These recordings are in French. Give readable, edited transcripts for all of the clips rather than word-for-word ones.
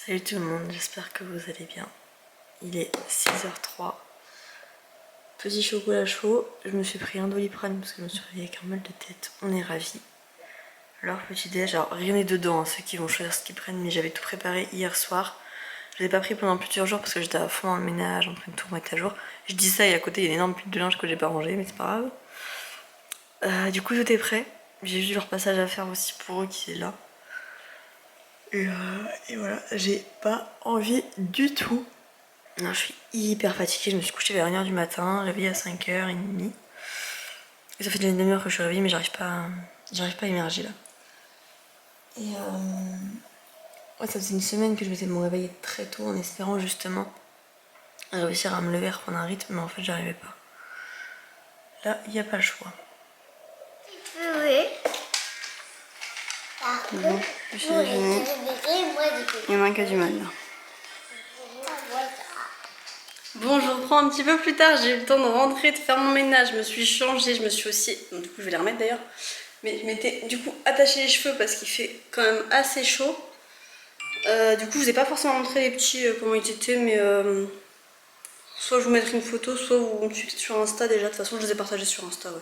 Salut tout le monde, j'espère que vous allez bien. Il est 6h03. Petit chocolat chaud. Je me suis pris un Doliprane parce que je me suis réveillée avec un mal de tête. On est ravis. Alors petit déj, alors rien n'est dedans, hein, ceux qui vont choisir ce qu'ils prennent, mais j'avais tout préparé hier soir. Je l'ai pas pris pendant plusieurs jours parce que j'étais à fond dans le ménage, en train de tout remettre à jour. Je dis ça et à côté il y a une énorme pile de linge que j'ai pas rangé, mais c'est pas grave. Du coup tout est prêt. J'ai juste leur passage à faire aussi pour eux qui est là. Et voilà, j'ai pas envie du tout. Non, je suis hyper fatiguée, je me suis couchée vers 1h du matin, réveillée à 5h30. Et ça fait déjà une demi-heure que je suis réveillée, mais j'arrive pas à émerger là. Et ouais, ça faisait une semaine que je m'étais réveillée très tôt en espérant justement réussir à me lever, reprendre un rythme, mais en fait j'arrivais pas. Là, il n'y a pas le choix. Oui. Bon, je suis déjeuner. Il y en a un qui a du mal là. Bon, je reprends un petit peu plus tard, j'ai eu le temps de rentrer, de faire mon ménage, je me suis changée, je me suis aussi... Bon, du coup, je vais les remettre d'ailleurs. Mais je m'étais du coup attaché les cheveux parce qu'il fait quand même assez chaud. Du coup, je vous ai pas forcément montré les petits comment ils étaient, mais soit je vous mettrai une photo, soit vous me suivez sur Insta déjà. De toute façon, je les ai partagés sur Insta, ouais.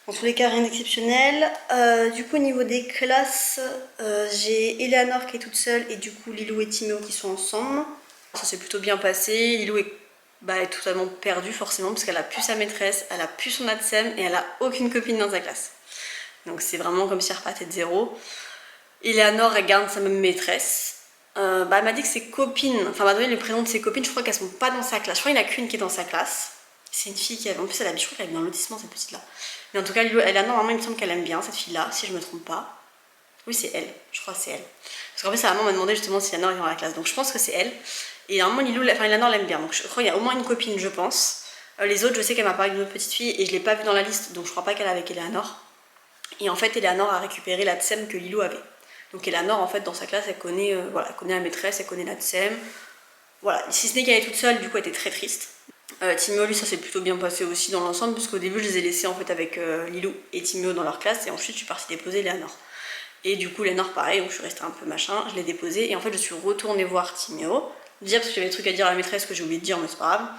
En tous les cas, rien d'exceptionnel. Du coup, au niveau des classes, j'ai Eleanor qui est toute seule et du coup, Lilou et Timéo qui sont ensemble. Ça s'est plutôt bien passé. Lilou est totalement perdue forcément parce qu'elle a plus sa maîtresse, elle a plus son ATSEM et elle a aucune copine dans sa classe. Donc c'est vraiment comme si elle repartait de zéro. Eleanor, elle garde sa même maîtresse. Elle m'a dit que ses copines, enfin elle m'a donné le prénom de ses copines, je crois qu'elles sont pas dans sa classe. Je crois qu'il n'y en a qu'une qui est dans sa classe. C'est une fille qui avait, en plus je crois qu'elle est dans lotissement cette petite là. Mais en tout cas, Eleanor, normalement il me semble qu'elle aime bien cette fille là, si je me trompe pas. Oui, c'est elle, je crois que c'est elle. Parce qu'en fait, sa maman m'a demandé justement si Eleanor est dans la classe, donc je pense que c'est elle. Et normalement, Eleanor l'aime bien, donc je crois qu'il y a au moins une copine, je pense. Les autres, je sais qu'elle m'a parlé d'une autre petite fille et je l'ai pas vue dans la liste, donc je crois pas qu'elle est avec Eleanor. Et en fait, Eleanor a récupéré la TSEM que Lilou avait. Donc Eleanor, en fait, dans sa classe, elle connaît la maîtresse, elle connaît la TSEM. Voilà, si ce n'est qu'elle est toute seule, du coup, elle était très triste. Timéo, lui, ça s'est plutôt bien passé aussi dans l'ensemble, parce qu'au début, je les ai laissés en fait avec Lilou et Timéo dans leur classe, et ensuite, je suis partie déposer Eleanor. Et du coup, Eleanor, pareil, donc je suis restée un peu machin, je l'ai déposée, et en fait, je suis retournée voir Timéo, dire parce que j'avais des trucs à dire à la maîtresse que j'ai oublié de dire, mais c'est pas grave.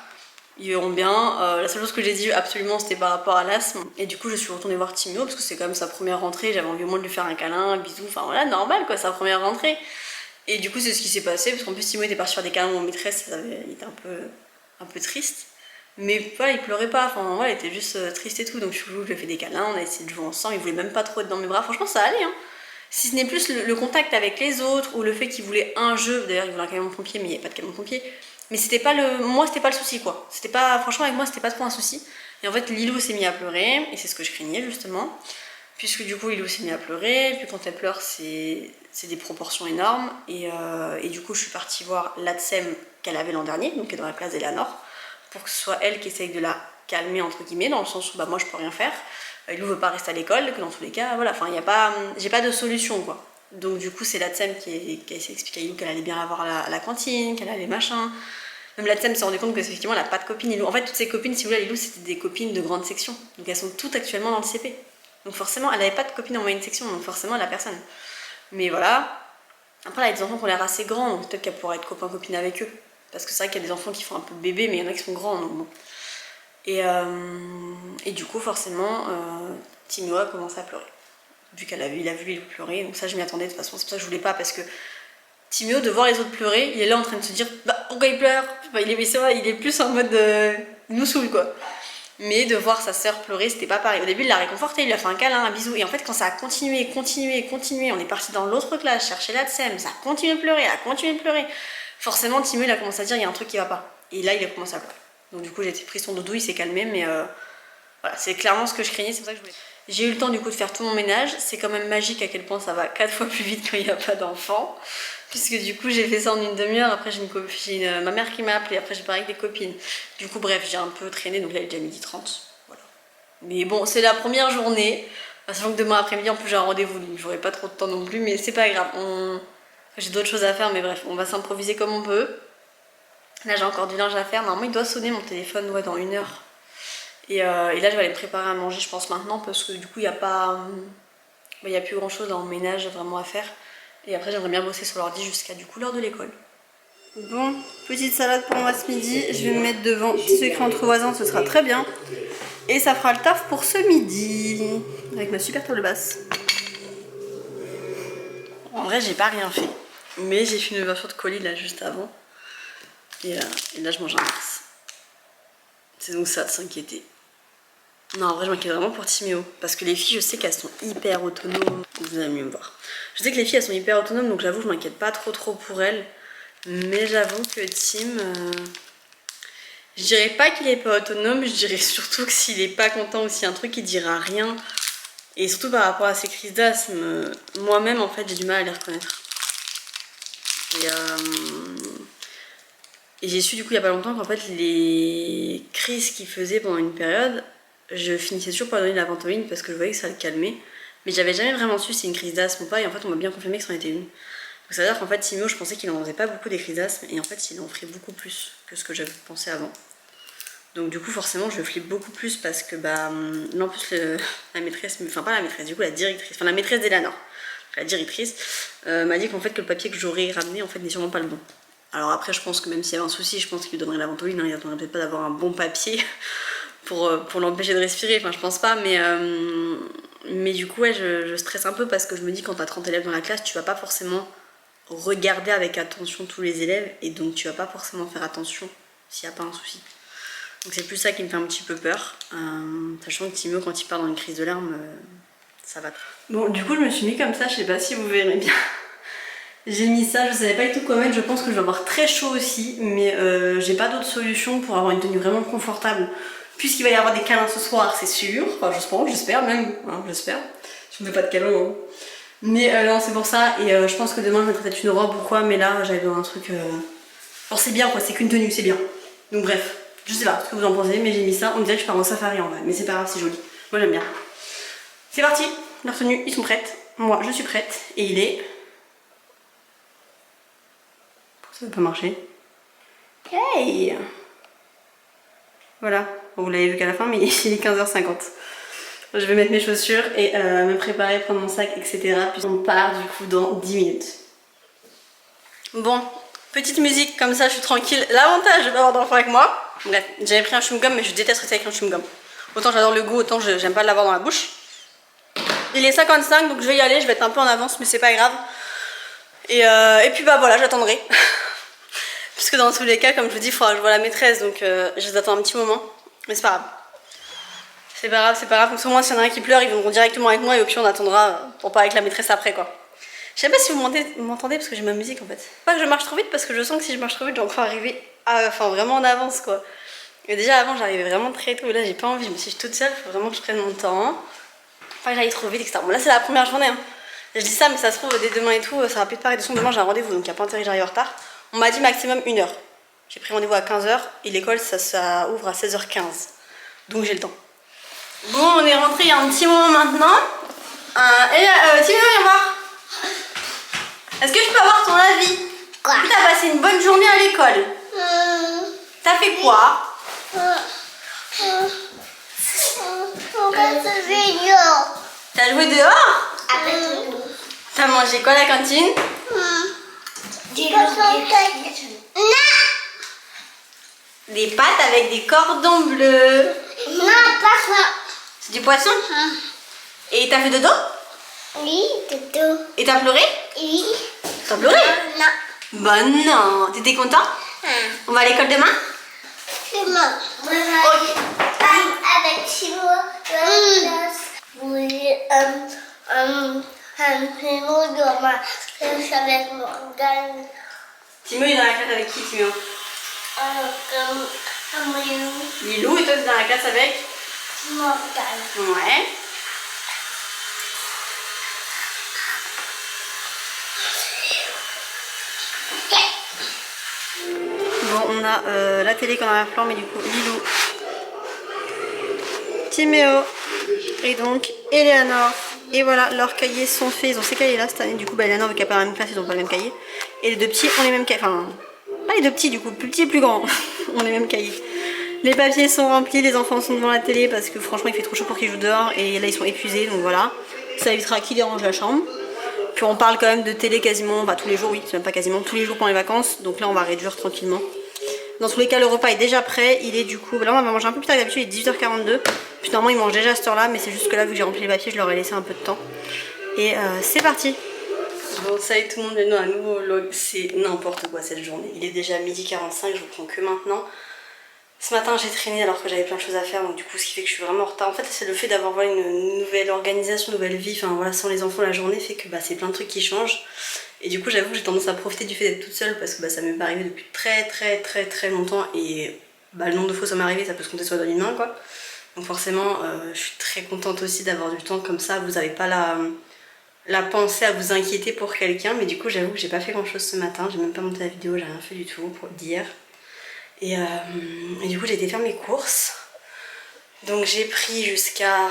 Ils verront bien. La seule chose que j'ai dit absolument c'était par rapport à l'asthme. Et du coup je suis retournée voir Timéo parce que c'est quand même sa première rentrée. J'avais envie au moins de lui faire un câlin, un bisou, enfin voilà, normal quoi, sa première rentrée. Et du coup c'est ce qui s'est passé parce qu'en plus Timéo était parti faire des câlins à mon maîtresse, il était un peu triste. Mais voilà, il pleurait pas, enfin voilà, il était juste triste et tout. Donc je lui ai fait des câlins, on a essayé de jouer ensemble, il voulait même pas trop être dans mes bras. Franchement ça allait hein. Si ce n'est plus le contact avec les autres ou le fait qu'il voulait un jeu, d'ailleurs il voulait un camion de pompier mais il n'y avait pas de camion de pompier. Mais c'était pas moi c'était pas le souci quoi. C'était pas, franchement avec moi c'était pas trop un souci. Et en fait Lilou s'est mis à pleurer et c'est ce que je craignais justement. Puisque du coup Lilou s'est mis à pleurer, puis quand elle pleure c'est des proportions énormes. Et du coup je suis partie voir l'ATSEM qu'elle avait l'an dernier, donc qui est dans la classe d'Eleanor, pour que ce soit elle qui essaye de la calmer entre guillemets, dans le sens où bah, moi je peux rien faire. Lilou veut pas rester à l'école, que dans tous les cas, voilà, enfin j'ai pas de solution quoi. Donc du coup c'est l'ATSEM qui a essayé d'expliquer à Lilou qu'elle allait bien avoir la cantine, qu'elle allait machin. Même l'ATSEM s'est rendu compte que effectivement elle a pas de copine Lilou. En fait toutes ses copines, si vous voulez, Lilou c'était des copines de grande section. Donc elles sont toutes actuellement dans le CP. Donc forcément elle avait pas de copine en moyenne section, donc forcément elle a personne. Mais voilà. Après elle a des enfants qui ont l'air assez grands, donc peut-être qu'elle pourra être copain-copine avec eux. Parce que c'est vrai qu'il y a des enfants qui font un peu bébé, mais il y en a qui sont grands, donc bon. Et du coup, forcément, Timéo a commencé à pleurer. Vu qu'il a vu Lilou pleurer, donc ça je m'y attendais de toute façon, c'est pour ça que je voulais pas, parce que Timéo, de voir les autres pleurer, il est là en train de se dire bah pourquoi il pleure, il est plus en mode il nous saoule quoi. Mais de voir sa sœur pleurer, c'était pas pareil. Au début, il l'a réconforté, il lui a fait un câlin, un bisou, et en fait, quand ça a continué, on est parti dans l'autre classe chercher la TSEM, ça a continué de pleurer, forcément, Timéo, il a commencé à dire il y a un truc qui va pas. Et là, il a commencé à pleurer. Donc du coup, j'ai pris son doudou, il s'est calmé, mais voilà, c'est clairement ce que je craignais, c'est pour ça que je voulais. J'ai eu le temps du coup de faire tout mon ménage, c'est quand même magique à quel point ça va 4 fois plus vite quand il n'y a pas d'enfants. Puisque du coup j'ai fait ça en une demi-heure, après j'ai ma mère qui m'a appelé, après j'ai parlé avec des copines. Du coup bref, j'ai un peu traîné, donc là il est déjà 12h30. Voilà. Mais bon, c'est la première journée, sachant que demain après-midi en plus j'ai un rendez-vous, donc j'aurai pas trop de temps non plus, mais c'est pas grave. J'ai d'autres choses à faire, mais bref, on va s'improviser comme on peut. Là j'ai encore du linge à faire, normalement il doit sonner mon téléphone dans 1 heure. Et là je vais aller me préparer à manger je pense maintenant, parce que du coup il n'y a pas... Il n'y a plus grand chose en ménage vraiment à faire. Et après j'aimerais bien bosser sur l'ordi jusqu'à du coup l'heure de l'école. Bon, petite salade pour moi ce midi. Je vais me mettre devant petit secret entre voisins, ce sera très bien. Et ça fera le taf pour ce midi. Avec ma super table basse. En vrai j'ai pas rien fait. Mais j'ai fait une ouverture de colis là juste avant. Et là je mange un mix. C'est donc ça de s'inquiéter. Non, en vrai, je m'inquiète vraiment pour Timéo. Parce que les filles, je sais qu'elles sont hyper autonomes. Vous allez mieux me voir. Je sais que les filles, elles sont hyper autonomes, donc j'avoue, je m'inquiète pas trop pour elles. Mais j'avoue que Tim, je dirais pas qu'il est pas autonome, je dirais surtout que s'il est pas content ou s'il y a un truc, il dira rien. Et surtout par rapport à ses crises d'asthme, moi-même, en fait, j'ai du mal à les reconnaître. Et j'ai su du coup il y a pas longtemps qu'en fait les crises qu'il faisait pendant une période, je finissais toujours par donner de la ventoline parce que je voyais que ça le calmait. Mais j'avais jamais vraiment su si c'est une crise d'asthme ou pas, et en fait on m'a bien confirmé que c'en était une. Donc ça veut dire qu'en fait Timéo, je pensais qu'il en faisait pas beaucoup des crises d'asthme, et en fait il en ferait beaucoup plus que ce que j'avais pensé avant. Donc du coup forcément je flippe beaucoup plus parce que là en plus la maîtresse, enfin pas la maîtresse, du coup la directrice, enfin la maîtresse d'Elanor, la directrice, m'a dit qu'en fait que le papier que j'aurais ramené en fait n'est sûrement pas le bon. Alors après je pense que même s'il y avait un souci, je pense qu'il lui donnerait la ventoline, hein, il attendrait peut-être pas d'avoir un bon papier pour l'empêcher de respirer, enfin je pense pas, mais du coup ouais je stresse un peu parce que je me dis quand t'as 30 élèves dans la classe, tu vas pas forcément regarder avec attention tous les élèves, et donc tu vas pas forcément faire attention s'il n'y a pas un souci. Donc c'est plus ça qui me fait un petit peu peur, sachant que Timéo quand il part dans une crise de larmes, ça va. Bon du coup je me suis mis comme ça, je sais pas si vous verrez bien. J'ai mis ça, je savais pas du tout quoi mettre, je pense que je vais avoir très chaud aussi, mais j'ai pas d'autre solution pour avoir une tenue vraiment confortable, puisqu'il va y avoir des câlins ce soir, c'est sûr, enfin j'espère même, hein, j'espère, je me fais pas de câlins, hein. Mais non c'est pour ça, et je pense que demain je mettrai peut-être une robe ou quoi, mais là j'avais besoin d'un truc, alors c'est bien quoi, c'est qu'une tenue, c'est bien, donc bref, je sais pas ce que vous en pensez, mais j'ai mis ça, on dirait que je pars en safari en vrai, mais c'est pas grave, c'est joli, moi j'aime bien. C'est parti, leurs tenues, ils sont prêtes, moi je suis prête, et il est... Ça va pas marcher. Hey! Voilà, vous l'avez vu qu'à la fin, mais il est 15h50. Je vais mettre mes chaussures et me préparer, prendre mon sac, etc. Puis on part du coup dans 10 minutes. Bon, petite musique, comme ça je suis tranquille. L'avantage de pas avoir d'enfant avec moi. Bref, j'avais pris un chewing-gum, mais je déteste rester avec un chewing-gum. Autant j'adore le goût, autant j'aime pas l'avoir dans la bouche. Il est 55, donc je vais y aller, je vais être un peu en avance, mais c'est pas grave. Et puis bah voilà, j'attendrai. Puisque dans tous les cas, comme je vous dis, il faudra que je voie la maîtresse, donc je les attends un petit moment. Mais c'est pas grave. C'est pas grave, c'est pas grave. Comme ça, au moins, s'il y en a un qui pleure, ils viendront directement avec moi, et au pire, on attendra pour parler avec la maîtresse après, quoi. Je sais pas si vous m'entendez parce que j'ai ma musique en fait. Pas que je marche trop vite, parce que je sens que si je marche trop vite, je vais encore arriver vraiment en avance, quoi. Et déjà, avant, j'arrivais vraiment très tôt, et là, j'ai pas envie. Je me suis dit, toute seule, il faut vraiment que je prenne mon temps. Pas que j'aille trop vite, etc. Bon, là, c'est la première journée, hein. Je dis ça, mais ça se trouve, dès demain et tout, ça va peut-être pas. De toute façon, demain, j'ai un rendez-vous, donc il n'y a pas intérêt que j'arrive en retard. On m'a dit maximum 1 heure. J'ai pris rendez-vous à 15h et l'école ça ouvre à 16h15. Donc j'ai le temps. Bon, on est rentré il y a un petit moment maintenant. Timéo, viens voir. Est-ce que je peux avoir ton avis? Quoi? T'as passé une bonne journée à l'école. T'as fait quoi? T'as joué dehors? T'as mangé quoi à la cantine? Des pâtes avec des cordons bleus. Non, pas ça. C'est du poisson? Et t'as fait dodo? Oui, dodo. Et t'as pleuré? Oui. T'as pleuré? Non. Bah non. T'étais content? On va à l'école demain? Demain. Ok. Avec Timo de la classe. Oui, Timo dans ma classe avec Morgane. Timo il est dans la classe avec qui, Timo? Lilou, et toi t'es dans la classe avec? Morgane. Ouais. Bon, on a la télé qu'on a plan, mais du coup, Lilou, Timéo et donc Eleanor. Et voilà, leurs cahiers sont faits. Ils ont ces cahiers là cette année. Du coup, bah, Eleanor, vu qu'elle n'a pas la même classe, ils ont pas le même cahier. Et les deux petits ont les mêmes cahiers. Enfin, pas les deux petits, du coup, le plus petit et le plus grand ont les mêmes cahiers. Les papiers sont remplis, les enfants sont devant la télé parce que franchement, il fait trop chaud pour qu'ils jouent dehors. Et là, ils sont épuisés, donc voilà. Ça évitera qu'ils dérangent la chambre. Puis on parle quand même de télé quasiment, enfin tous les jours, oui, c'est même pas quasiment, tous les jours pendant les vacances. Donc là on va réduire tranquillement. Dans tous les cas le repas est déjà prêt, il est du coup, là on va manger un peu plus tard que d'habitude, il est 18h42. Puis normalement ils mangent déjà à cette heure là, mais c'est juste que là vu que j'ai rempli les papiers, je leur ai laissé un peu de temps. Et c'est parti. Bon salut tout le monde, bienvenue dans un nouveau vlog, c'est n'importe quoi cette journée. Il est déjà 12h45, je reprends que maintenant. Ce matin j'ai traîné alors que j'avais plein de choses à faire, donc du coup ce qui fait que je suis vraiment en retard. En fait c'est le fait d'avoir voilà, une nouvelle organisation, une nouvelle vie, enfin voilà, sans les enfants la journée fait que bah, c'est plein de trucs qui changent. Et du coup j'avoue que j'ai tendance à profiter du fait d'être toute seule parce que bah, ça m'est pas arrivé depuis très longtemps et bah, le nombre de fois ça m'est arrivé ça peut se compter sur une main quoi. Donc forcément je suis très contente aussi d'avoir du temps comme ça, vous n'avez pas la pensée à vous inquiéter pour quelqu'un, mais du coup j'avoue que j'ai pas fait grand chose ce matin, j'ai même pas monté la vidéo, j'ai rien fait du tout d'hier. Et du coup j'ai été faire mes courses. Donc j'ai pris jusqu'à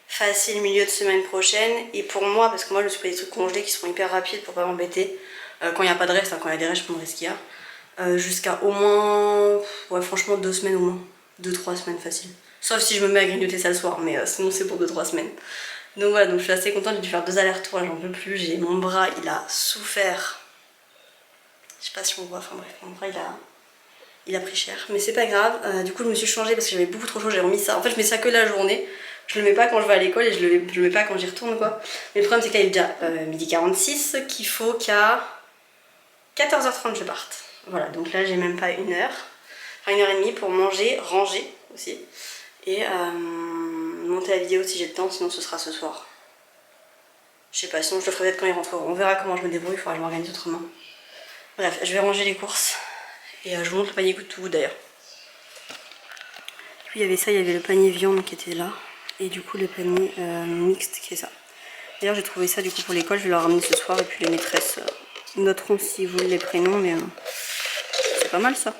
facile milieu de semaine prochaine. Et pour moi, parce que moi je me suis pris des trucs congelés qui seront hyper rapides pour pas m'embêter. Quand il n'y a pas de reste, hein, quand il y a des restes je prendrai ce qu'il y a. Jusqu'à au moins, ouais franchement 2 semaines au moins. 2-3 semaines facile. Sauf si je me mets à grignoter ça le soir, mais sinon c'est pour 2-3 semaines. Donc voilà, donc je suis assez contente, j'ai dû faire 2 allers-retours, j'en peux plus. Mon bras il a souffert. Je sais pas si on voit, enfin bref, mon bras il a pris cher, mais c'est pas grave. Du coup je me suis changée parce que j'avais beaucoup trop chaud, j'ai remis ça. En fait je mets ça que la journée, je le mets pas quand je vais à l'école et je le mets pas quand j'y retourne quoi. Mais le problème c'est qu'il est déjà 12h46, qu'il faut qu'à 14h30 je parte. Voilà, donc là j'ai même pas 1 heure, enfin 1h30 pour manger, ranger aussi. Et monter la vidéo si j'ai le temps, sinon ce sera ce soir. Je sais pas, sinon je le ferai peut-être quand ils rentreront. On verra comment je me débrouille, il faudra que je m'organise autrement. Bref, je vais ranger les courses. Et je vous montre le panier goût de tout d'ailleurs. Puis il y avait ça, il y avait le panier viande qui était là. Et du coup le panier mixte qui est ça. D'ailleurs j'ai trouvé ça du coup pour l'école, je vais leur ramener ce soir. Et puis les maîtresses noteront si vous voulez les prénoms. Mais c'est pas mal ça.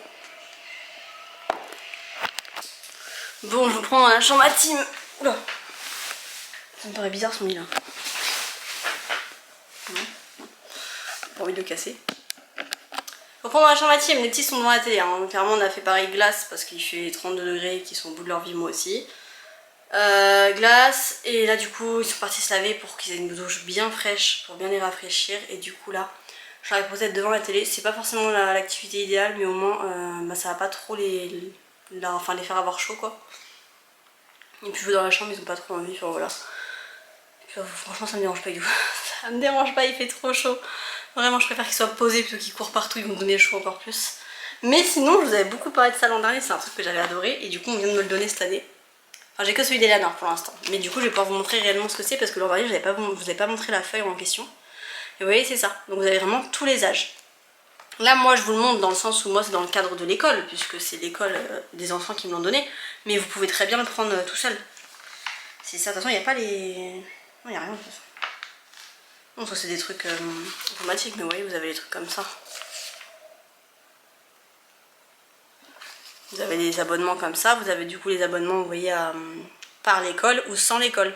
Bon, je vous prends dans la chambre à Tim. Oula, ça me paraît bizarre son lit là. Pas envie de le casser. Faut prendre dans la chambre à Tim, les petits sont devant la télé. Hein. Clairement, on a fait pareil glace parce qu'il fait 32 degrés et qu'ils sont au bout de leur vie, moi aussi. Glace, et là, du coup, ils sont partis se laver pour qu'ils aient une douche bien fraîche, pour bien les rafraîchir. Et du coup, là, je leur ai posé devant la télé. C'est pas forcément l'activité idéale, mais au moins, bah, ça va pas trop les faire avoir chaud, quoi. Et puis, dans la chambre, ils ont pas trop envie, enfin voilà. Et puis, franchement, ça me dérange pas du tout. Ça me dérange pas, il fait trop chaud. Vraiment, je préfère qu'ils soient posés plutôt qu'ils courent partout, ils vont me donner chaud encore plus. Mais sinon, je vous avais beaucoup parlé de ça l'an dernier, c'est un truc que j'avais adoré. Et du coup, on vient de me le donner cette année. Enfin, j'ai que celui d'Eleanor pour l'instant. Mais du coup, je vais pouvoir vous montrer réellement ce que c'est parce que l'an dernier, je vous avais pas montré la feuille en question. Et vous voyez, c'est ça. Donc, vous avez vraiment tous les âges. Là, moi, je vous le montre dans le sens où moi, c'est dans le cadre de l'école, puisque c'est l'école des enfants qui me l'ont donné. Mais vous pouvez très bien le prendre tout seul. C'est ça. De toute façon, il n'y a pas les... Non, il n'y a rien de toute façon. Bon, ça c'est des trucs informatiques, mais vous voyez, vous avez des trucs comme ça. Vous avez des abonnements comme ça, vous avez du coup les abonnements, vous voyez, par l'école ou sans l'école.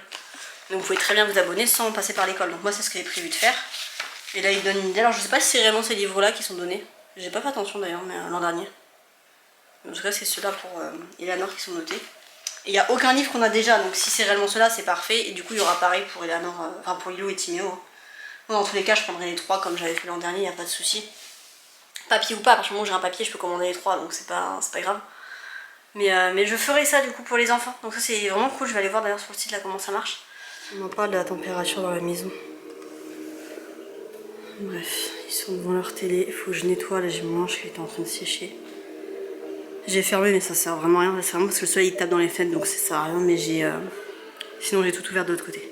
Donc vous pouvez très bien vous abonner sans passer par l'école. Donc moi c'est ce que j'ai prévu de faire. Et là il donne une idée. Alors je sais pas si c'est réellement ces livres-là qui sont donnés. J'ai pas fait attention d'ailleurs, mais l'an dernier. En tout cas c'est ceux-là pour Eleanor qui sont notés. Et il n'y a aucun livre qu'on a déjà, donc si c'est réellement ceux-là c'est parfait. Et du coup il y aura pareil pour Eleanor, enfin pour Lilo et Timéo. Hein. Dans tous les cas je prendrai les 3 comme j'avais fait l'an dernier, il n'y a pas de souci. Papier ou pas, à partir du moment où j'ai un papier je peux commander les 3 donc c'est pas grave. Mais je ferai ça du coup pour les enfants, donc ça c'est vraiment cool, je vais aller voir d'ailleurs sur le site là comment ça marche. On en parle de la température dans la maison. Bref, ils sont devant leur télé, il faut que je nettoie, là j'ai mon manche qui était en train de sécher. J'ai fermé mais ça sert vraiment à rien, c'est vraiment parce que le soleil il tape dans les fenêtres donc ça sert à rien, mais sinon j'ai tout ouvert de l'autre côté.